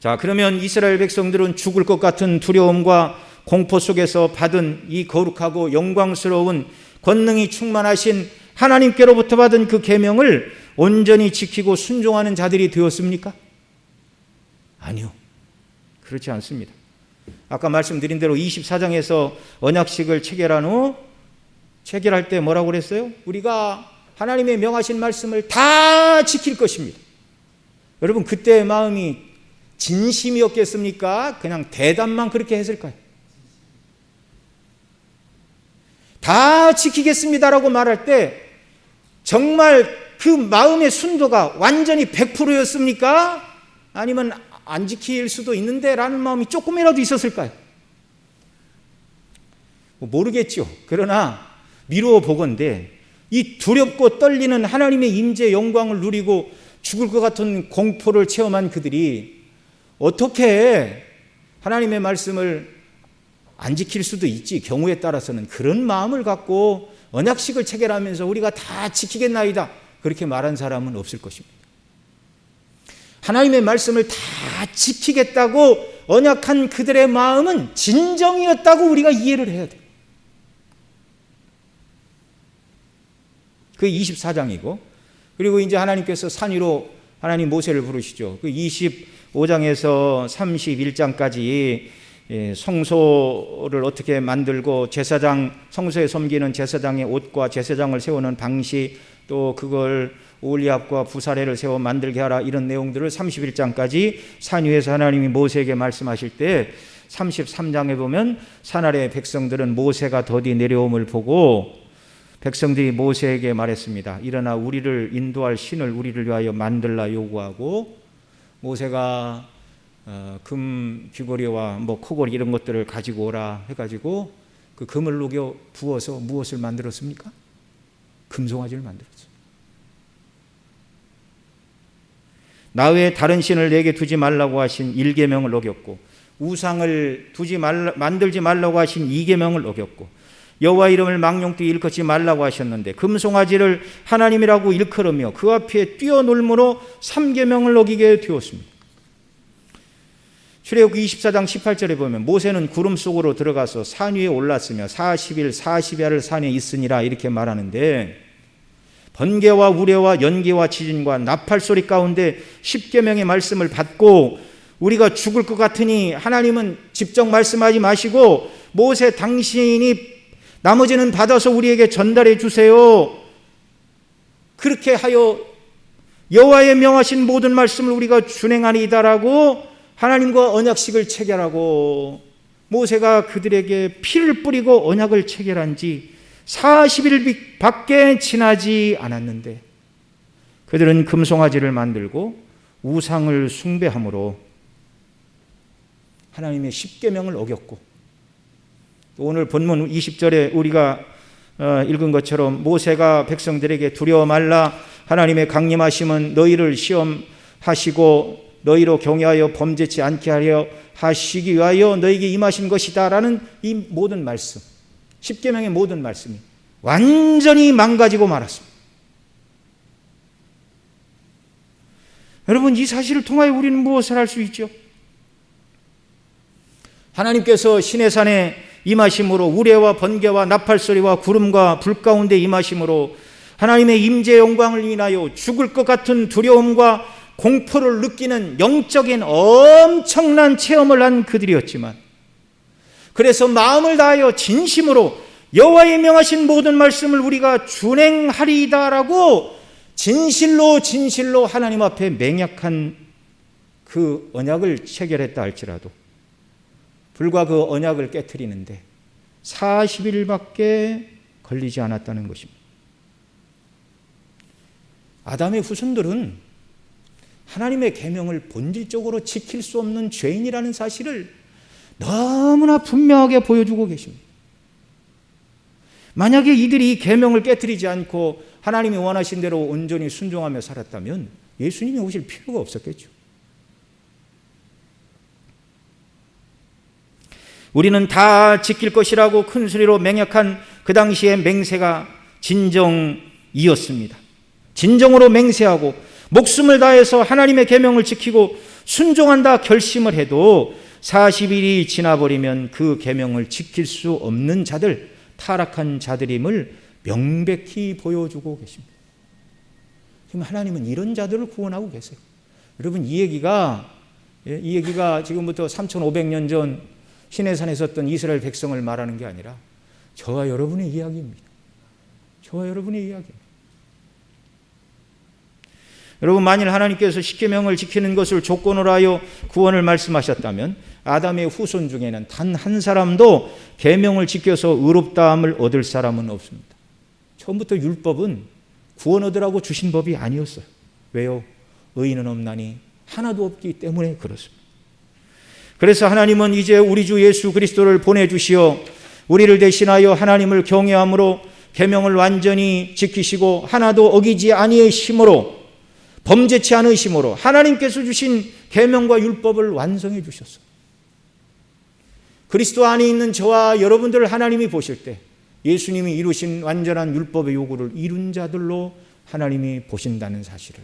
자, 그러면 이스라엘 백성들은 죽을 것 같은 두려움과 공포 속에서 받은 이 거룩하고 영광스러운 권능이 충만하신 하나님께로부터 받은 그 계명을 온전히 지키고 순종하는 자들이 되었습니까? 아니요. 그렇지 않습니다. 아까 말씀드린 대로 24장에서 언약식을 체결한 후 체결할 때 뭐라고 그랬어요? 우리가 하나님의 명하신 말씀을 다 지킬 것입니다. 여러분, 그때의 마음이 진심이었겠습니까? 그냥 대답만 그렇게 했을까요? 다 지키겠습니다라고 말할 때 정말 그 마음의 순도가 완전히 100%였습니까? 아니면 안 지킬 수도 있는데 라는 마음이 조금이라도 있었을까요? 모르겠죠. 그러나 미루어 보건대 이 두렵고 떨리는 하나님의 임재 영광을 누리고 죽을 것 같은 공포를 체험한 그들이 어떻게 하나님의 말씀을 안 지킬 수도 있지, 경우에 따라서는, 그런 마음을 갖고 언약식을 체결하면서 우리가 다 지키겠나이다 그렇게 말한 사람은 없을 것입니다. 하나님의 말씀을 다 지키겠다고 언약한 그들의 마음은 진정이었다고 우리가 이해를 해야 돼요. 그 24장이고, 그리고 이제 하나님께서 산 위로 하나님 모세를 부르시죠. 그 25장에서 31장까지 성소를 어떻게 만들고 제사장, 성소에 섬기는 제사장의 옷과 제사장을 세우는 방식, 또 그걸 올리압과 부사레를 세워 만들게 하라, 이런 내용들을 31장까지 산 위에서 하나님이 모세에게 말씀하실 때 33장에 보면 산 아래 백성들은 모세가 더디 내려옴을 보고 백성들이 모세에게 말했습니다. 일어나 우리를 인도할 신을 우리를 위하여 만들라 요구하고, 모세가 금 귀고리와 뭐 코고리 이런 것들을 가지고 오라 해가지고 그 금을 녹여 부어서 무엇을 만들었습니까? 금송아지를 만들었어요. 나 외에 다른 신을 내게 두지 말라고 하신 1계명을 어겼고, 우상을 만들지 말라고 하신 2계명을 어겼고, 여호와 이름을 망령되이 일컫지 말라고 하셨는데 금송아지를 하나님이라고 일컬으며 그 앞에 뛰어놀므로 3계명을 어기게 되었습니다. 출애굽기 24장 18절에 보면 모세는 구름 속으로 들어가서 산 위에 올랐으며 40일 40야를 산에 있으니라 이렇게 말하는데, 번개와 우레와 연기와 지진과 나팔 소리 가운데 10계명의 말씀을 받고 우리가 죽을 것 같으니 하나님은 직접 말씀하지 마시고 모세 당신이 나머지는 받아서 우리에게 전달해 주세요, 그렇게 하여 여호와의 명하신 모든 말씀을 우리가 준행하리이다라고 하나님과 언약식을 체결하고, 모세가 그들에게 피를 뿌리고 언약을 체결한 지 40일 밖에 지나지 않았는데 그들은 금송아지를 만들고 우상을 숭배함으로 하나님의 10계명을 어겼고, 오늘 본문 20절에 우리가 읽은 것처럼 모세가 백성들에게 두려워 말라, 하나님의 강림하심은 너희를 시험하시고 너희로 경외하여 범죄치 않게 하려 하시기 위하여 너희에게 임하신 것이다 라는 이 모든 말씀, 10계명의 모든 말씀이 완전히 망가지고 말았습니다. 여러분, 이 사실을 통하여 우리는 무엇을 할 수 있죠? 하나님께서 시내산에 임하심으로 우레와 번개와 나팔소리와 구름과 불 가운데 임하심으로 하나님의 임재 영광을 인하여 죽을 것 같은 두려움과 공포를 느끼는 영적인 엄청난 체험을 한 그들이었지만, 그래서 마음을 다하여 진심으로 여호와의 명하신 모든 말씀을 우리가 준행하리이다라고 진실로 하나님 앞에 맹약한 그 언약을 체결했다 할지라도 불과 그 언약을 깨트리는데 40일밖에 걸리지 않았다는 것입니다. 아담의 후손들은 하나님의 계명을 본질적으로 지킬 수 없는 죄인이라는 사실을 너무나 분명하게 보여주고 계십니다. 만약에 이들이 계명을 깨트리지 않고 하나님이 원하신 대로 온전히 순종하며 살았다면 예수님이 오실 필요가 없었겠죠. 우리는 다 지킬 것이라고 큰 소리로 맹약한 그 당시의 맹세가 진정이었습니다. 진정으로 맹세하고 목숨을 다해서 하나님의 계명을 지키고 순종한다 결심을 해도 40일이 지나버리면 그 계명을 지킬 수 없는 자들, 타락한 자들임을 명백히 보여주고 계십니다. 지금 하나님은 이런 자들을 구원하고 계세요. 여러분, 이 얘기가 지금부터 3,500년 전 시내산에 있었던 이스라엘 백성을 말하는 게 아니라 저와 여러분의 이야기입니다. 저와 여러분의 이야기입니다. 여러분, 만일 하나님께서 십계명을 지키는 것을 조건으로 하여 구원을 말씀하셨다면 아담의 후손 중에는 단 한 사람도 계명을 지켜서 의롭다함을 얻을 사람은 없습니다. 처음부터 율법은 구원 얻으라고 주신 법이 아니었어요. 왜요? 의인은 없나니 하나도 없기 때문에 그렇습니다. 그래서 하나님은 이제 우리 주 예수 그리스도를 보내주시어 우리를 대신하여 하나님을 경외함으로 계명을 완전히 지키시고 하나도 어기지 아니하심으로, 범죄치 않으심으로 하나님께서 주신 계명과 율법을 완성해 주셨어요. 그리스도 안에 있는 저와 여러분들을 하나님이 보실 때 예수님이 이루신 완전한 율법의 요구를 이룬 자들로 하나님이 보신다는 사실을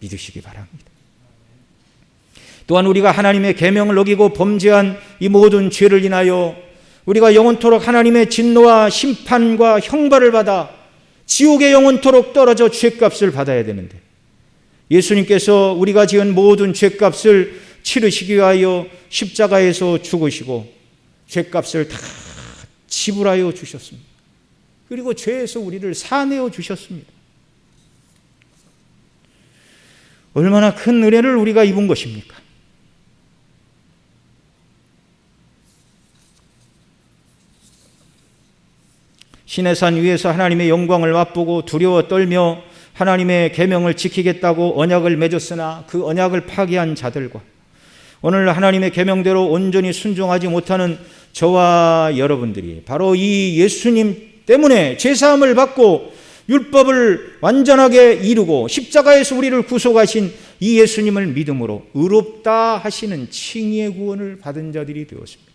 믿으시기 바랍니다. 또한 우리가 하나님의 계명을 어기고 범죄한 이 모든 죄를 인하여 우리가 영원토록 하나님의 진노와 심판과 형벌을 받아 지옥에 영원토록 떨어져 죄값을 받아야 되는데, 예수님께서 우리가 지은 모든 죄값을 치르시기 위하여 십자가에서 죽으시고 죄값을 다 지불하여 주셨습니다. 그리고 죄에서 우리를 사내어 주셨습니다. 얼마나 큰 은혜를 우리가 입은 것입니까? 시내산 위에서 하나님의 영광을 맛보고 두려워 떨며 하나님의 계명을 지키겠다고 언약을 맺었으나 그 언약을 파기한 자들과 오늘 하나님의 계명대로 온전히 순종하지 못하는 저와 여러분들이 바로 이 예수님 때문에 죄사함을 받고 율법을 완전하게 이루고 십자가에서 우리를 구속하신 이 예수님을 믿음으로 의롭다 하시는 칭의의 구원을 받은 자들이 되었습니다.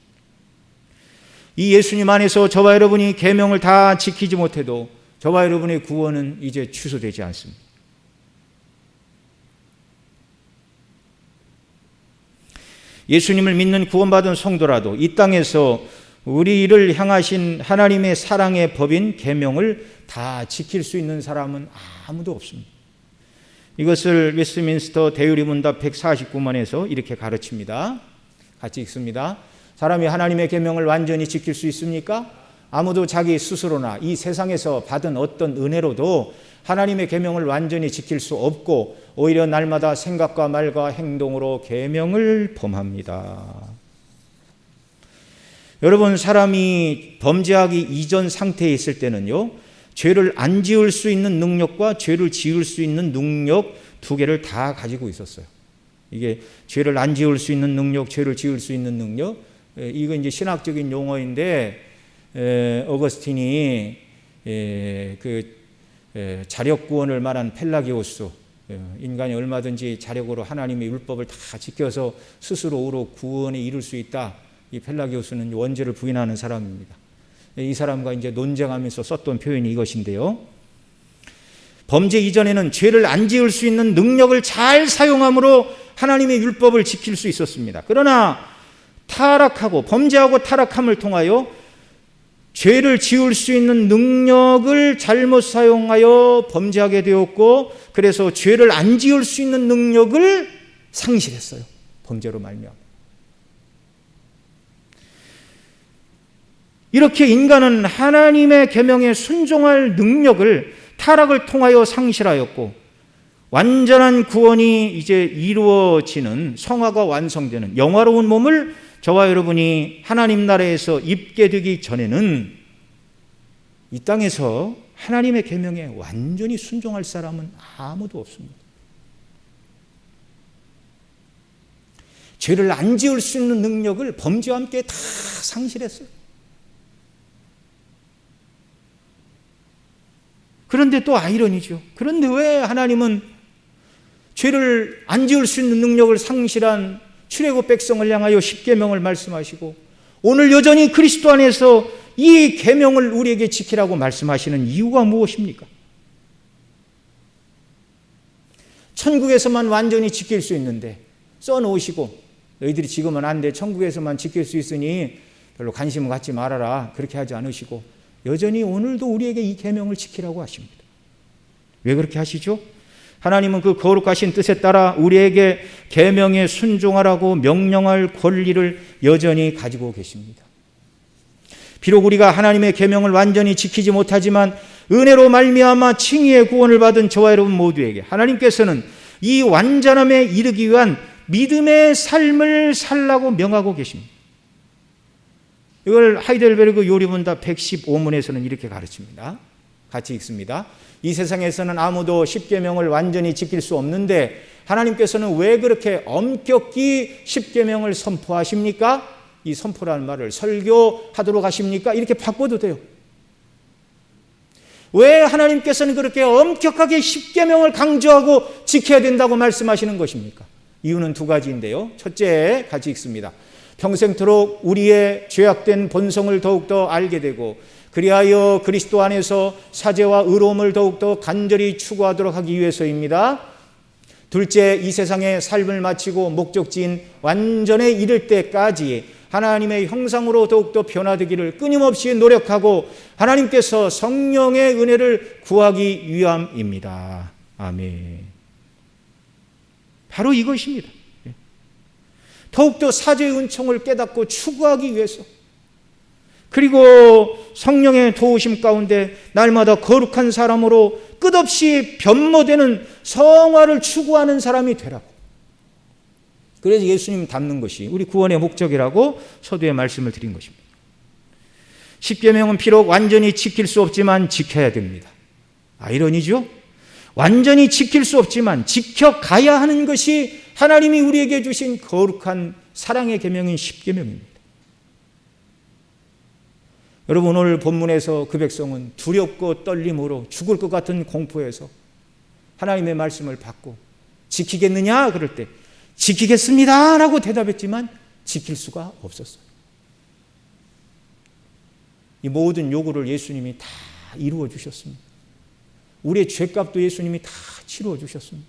이 예수님 안에서 저와 여러분이 계명을 다 지키지 못해도 저와 여러분의 구원은 이제 취소되지 않습니다. 예수님을 믿는 구원받은 성도라도 이 땅에서 우리를 향하신 하나님의 사랑의 법인 계명을 다 지킬 수 있는 사람은 아무도 없습니다. 이것을 웨스트민스터 대유리 문답 149만에서 이렇게 가르칩니다. 같이 읽습니다. 사람이 하나님의 계명을 완전히 지킬 수 있습니까? 아무도 자기 스스로나 이 세상에서 받은 어떤 은혜로도 하나님의 계명을 완전히 지킬 수 없고 오히려 날마다 생각과 말과 행동으로 계명을 범합니다. 여러분, 사람이 범죄하기 이전 상태에 있을 때는요, 죄를 안 지을 수 있는 능력과 죄를 지을 수 있는 능력 두 개를 다 가지고 있었어요. 이게 죄를 안 지을 수 있는 능력, 죄를 지을 수 있는 능력, 이거 이제 신학적인 용어인데 어거스틴이 자력 구원을 말한 펠라기오스, 인간이 얼마든지 자력으로 하나님의 율법을 다 지켜서 스스로로 구원에 이룰 수 있다. 이 펠라기오스는 원죄를 부인하는 사람입니다. 이 사람과 이제 논쟁하면서 썼던 표현이 이것인데요. 범죄 이전에는 죄를 안 지을 수 있는 능력을 잘 사용함으로 하나님의 율법을 지킬 수 있었습니다. 그러나 타락하고 범죄하고 타락함을 통하여 죄를 지을 수 있는 능력을 잘못 사용하여 범죄하게 되었고, 그래서 죄를 안 지을 수 있는 능력을 상실했어요. 범죄로 말미암아. 이렇게 인간은 하나님의 계명에 순종할 능력을 타락을 통하여 상실하였고, 완전한 구원이 이제 이루어지는, 성화가 완성되는 영화로운 몸을 저와 여러분이 하나님 나라에서 입게 되기 전에는 이 땅에서 하나님의 계명에 완전히 순종할 사람은 아무도 없습니다. 죄를 안 지을 수 있는 능력을 범죄와 함께 다 상실했어요. 그런데 또 아이러니죠. 그런데 왜 하나님은 죄를 안 지을 수 있는 능력을 상실한 출애굽 백성을 향하여 십계명을 말씀하시고 오늘 여전히 그리스도 안에서 이 계명을 우리에게 지키라고 말씀하시는 이유가 무엇입니까? 천국에서만 완전히 지킬 수 있는데 써놓으시고, 너희들이 지금은 안 돼, 천국에서만 지킬 수 있으니 별로 관심을 갖지 말아라, 그렇게 하지 않으시고 여전히 오늘도 우리에게 이 계명을 지키라고 하십니다. 왜 그렇게 하시죠? 하나님은 그 거룩하신 뜻에 따라 우리에게 계명에 순종하라고 명령할 권리를 여전히 가지고 계십니다. 비록 우리가 하나님의 계명을 완전히 지키지 못하지만 은혜로 말미암아 칭의의 구원을 받은 저와 여러분 모두에게 하나님께서는 이 완전함에 이르기 위한 믿음의 삶을 살라고 명하고 계십니다. 이걸 하이델베르그 요리문답 115문에서는 이렇게 가르칩니다. 같이 읽습니다. 이 세상에서는 아무도 십계명을 완전히 지킬 수 없는데 하나님께서는 왜 그렇게 엄격히 십계명을 선포하십니까? 이 선포라는 말을 설교하도록 하십니까? 이렇게 바꿔도 돼요. 왜 하나님께서는 그렇게 엄격하게 십계명을 강조하고 지켜야 된다고 말씀하시는 것입니까? 이유는 두 가지인데요. 첫째, 같이 읽습니다. 평생토록 우리의 죄악된 본성을 더욱더 알게 되고 그리하여 그리스도 안에서 사죄와 의로움을 더욱더 간절히 추구하도록 하기 위해서입니다. 둘째, 이 세상의 삶을 마치고 목적지인 완전에 이를 때까지 하나님의 형상으로 더욱더 변화되기를 끊임없이 노력하고 하나님께서 성령의 은혜를 구하기 위함입니다. 아멘. 바로 이것입니다. 더욱더 사죄의 은총을 깨닫고 추구하기 위해서, 그리고 성령의 도우심 가운데 날마다 거룩한 사람으로 끝없이 변모되는 성화를 추구하는 사람이 되라고. 그래서 예수님 닮는 것이 우리 구원의 목적이라고 서두에 말씀을 드린 것입니다. 십계명은 비록 완전히 지킬 수 없지만 지켜야 됩니다. 아이러니죠? 완전히 지킬 수 없지만 지켜가야 하는 것이 하나님이 우리에게 주신 거룩한 사랑의 계명인 십계명입니다. 여러분, 오늘 본문에서 그 백성은 두렵고 떨림으로 죽을 것 같은 공포에서 하나님의 말씀을 받고 지키겠느냐 그럴 때 지키겠습니다 라고 대답했지만 지킬 수가 없었어요. 이 모든 요구를 예수님이 다 이루어 주셨습니다. 우리의 죄값도 예수님이 다 치루어 주셨습니다.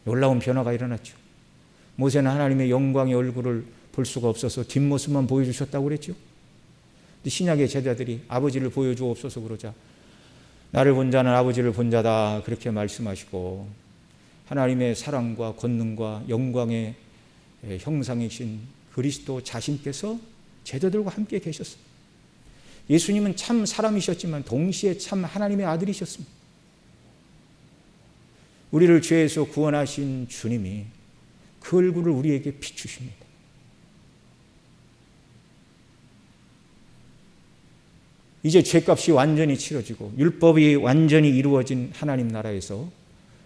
놀라운 변화가 일어났죠. 모세는 하나님의 영광의 얼굴을 볼 수가 없어서 뒷모습만 보여주셨다고 그랬죠. 신약의 제자들이 아버지를 보여주옵소서 그러자 나를 본 자는 아버지를 본 자다 그렇게 말씀하시고 하나님의 사랑과 권능과 영광의 형상이신 그리스도 자신께서 제자들과 함께 계셨어요. 예수님은 참 사람이셨지만 동시에 참 하나님의 아들이셨습니다. 우리를 죄에서 구원하신 주님이 그 얼굴을 우리에게 비추십니다. 이제 죄값이 완전히 치러지고 율법이 완전히 이루어진 하나님 나라에서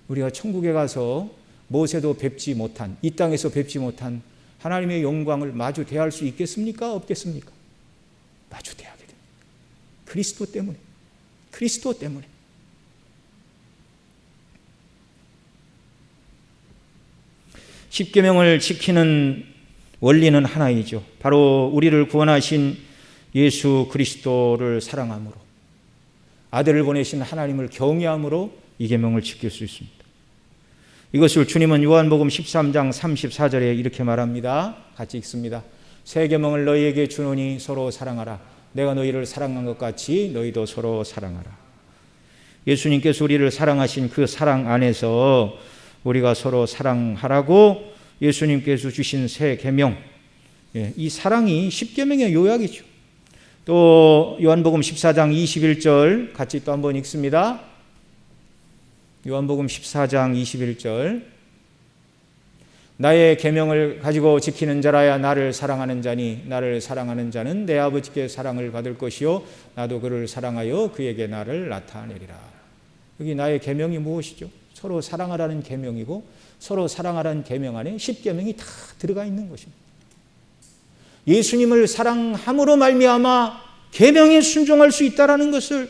우리가 천국에 가서 모세도 뵙지 못한, 이 땅에서 뵙지 못한 하나님의 영광을 마주 대할 수 있겠습니까? 없겠습니까? 마주 대하게 됩니다. 그리스도 때문에. 그리스도 때문에. 십계명을 지키는 원리는 하나이죠. 바로 우리를 구원하신 예수 그리스도를 사랑함으로, 아들을 보내신 하나님을 경외함으로 이 계명을 지킬 수 있습니다. 이것을 주님은 요한복음 13장 34절에 이렇게 말합니다. 같이 읽습니다. 새 계명을 너희에게 주노니 서로 사랑하라. 내가 너희를 사랑한 것 같이 너희도 서로 사랑하라. 예수님께서 우리를 사랑하신 그 사랑 안에서 우리가 서로 사랑하라고 예수님께서 주신 새 계명, 이 사랑이 십계명의 요약이죠. 또 요한복음 14장 21절 같이 또 한번 읽습니다. 요한복음 14장 21절 나의 계명을 가지고 지키는 자라야 나를 사랑하는 자니 나를 사랑하는 자는 내 아버지께 사랑을 받을 것이요 나도 그를 사랑하여 그에게 나를 나타내리라. 여기 나의 계명이 무엇이죠? 서로 사랑하라는 계명이고 서로 사랑하라는 계명 안에 십계명이 다 들어가 있는 것입니다. 예수님을 사랑함으로 말미암아 계명에 순종할 수 있다는 것을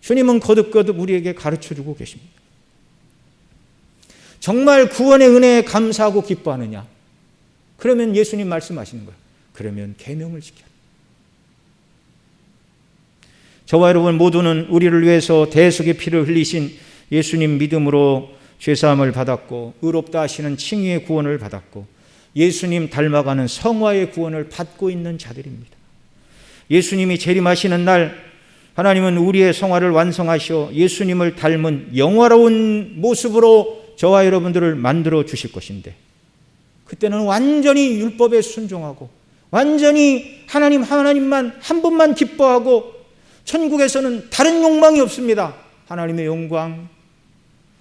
주님은 거듭거듭 우리에게 가르쳐주고 계십니다. 정말 구원의 은혜에 감사하고 기뻐하느냐? 그러면 예수님 말씀하시는 거예요. 그러면 계명을 지켜라. 저와 여러분 모두는 우리를 위해서 대속의 피를 흘리신 예수님 믿음으로 죄사함을 받았고 의롭다 하시는 칭의의 구원을 받았고 예수님 닮아가는 성화의 구원을 받고 있는 자들입니다. 예수님이 재림하시는 날 하나님은 우리의 성화를 완성하시어 예수님을 닮은 영화로운 모습으로 저와 여러분들을 만들어 주실 것인데, 그때는 완전히 율법에 순종하고 완전히 하나님만 한 분만 기뻐하고, 천국에서는 다른 욕망이 없습니다. 하나님의 영광,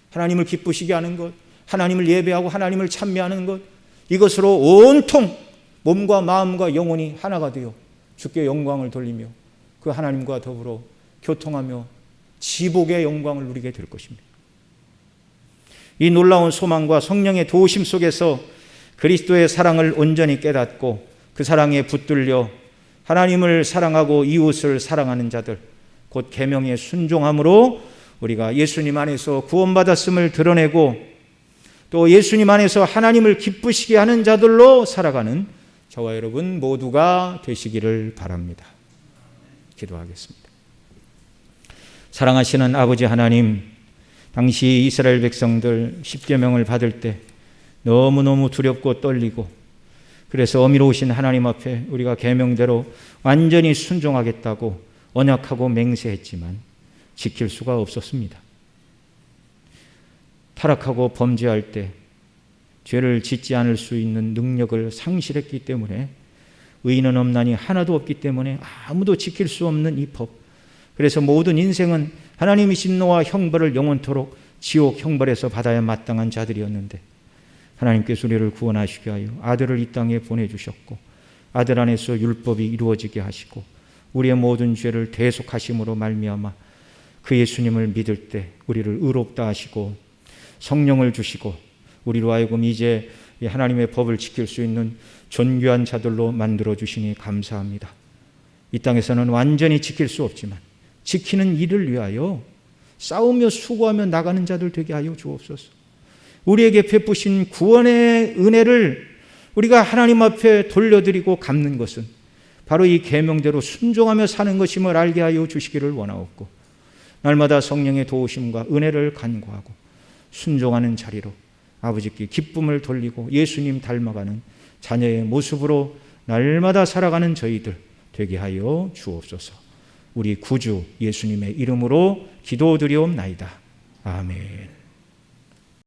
하나님을 기쁘시게 하는 것, 하나님을 예배하고 하나님을 찬미하는 것, 이것으로 온통 몸과 마음과 영혼이 하나가 되어 주께 영광을 돌리며 그 하나님과 더불어 교통하며 지복의 영광을 누리게 될 것입니다. 이 놀라운 소망과 성령의 도우심 속에서 그리스도의 사랑을 온전히 깨닫고 그 사랑에 붙들려 하나님을 사랑하고 이웃을 사랑하는 자들, 곧 계명에 순종함으로 우리가 예수님 안에서 구원받았음을 드러내고 또 예수님 안에서 하나님을 기쁘시게 하는 자들로 살아가는 저와 여러분 모두가 되시기를 바랍니다. 기도하겠습니다. 사랑하시는 아버지 하나님, 당시 이스라엘 백성들 십계명을 받을 때 너무너무 두렵고 떨리고, 그래서 어미로우신 하나님 앞에 우리가 계명대로 완전히 순종하겠다고 언약하고 맹세했지만 지킬 수가 없었습니다. 타락하고 범죄할 때 죄를 짓지 않을 수 있는 능력을 상실했기 때문에, 의인은 없나니 하나도 없기 때문에 아무도 지킬 수 없는 이 법, 그래서 모든 인생은 하나님의 진노와 형벌을 영원토록 지옥 형벌에서 받아야 마땅한 자들이었는데, 하나님께서 우리를 구원하시게 하여 아들을 이 땅에 보내주셨고 아들 안에서 율법이 이루어지게 하시고 우리의 모든 죄를 대속하심으로 말미암아 그 예수님을 믿을 때 우리를 의롭다 하시고 성령을 주시고 우리로 하여금 이제 하나님의 법을 지킬 수 있는 존귀한 자들로 만들어 주시니 감사합니다. 이 땅에서는 완전히 지킬 수 없지만 지키는 일을 위하여 싸우며 수고하며 나가는 자들 되게 하여 주옵소서. 우리에게 베푸신 구원의 은혜를 우리가 하나님 앞에 돌려드리고 갚는 것은 바로 이 계명대로 순종하며 사는 것임을 알게 하여 주시기를 원하옵고, 날마다 성령의 도우심과 은혜를 간구하고 순종하는 자리로 아버지께 기쁨을 돌리고 예수님 닮아가는 자녀의 모습으로 날마다 살아가는 저희들 되게 하여 주옵소서. 우리 구주 예수님의 이름으로 기도드리옵나이다. 아멘.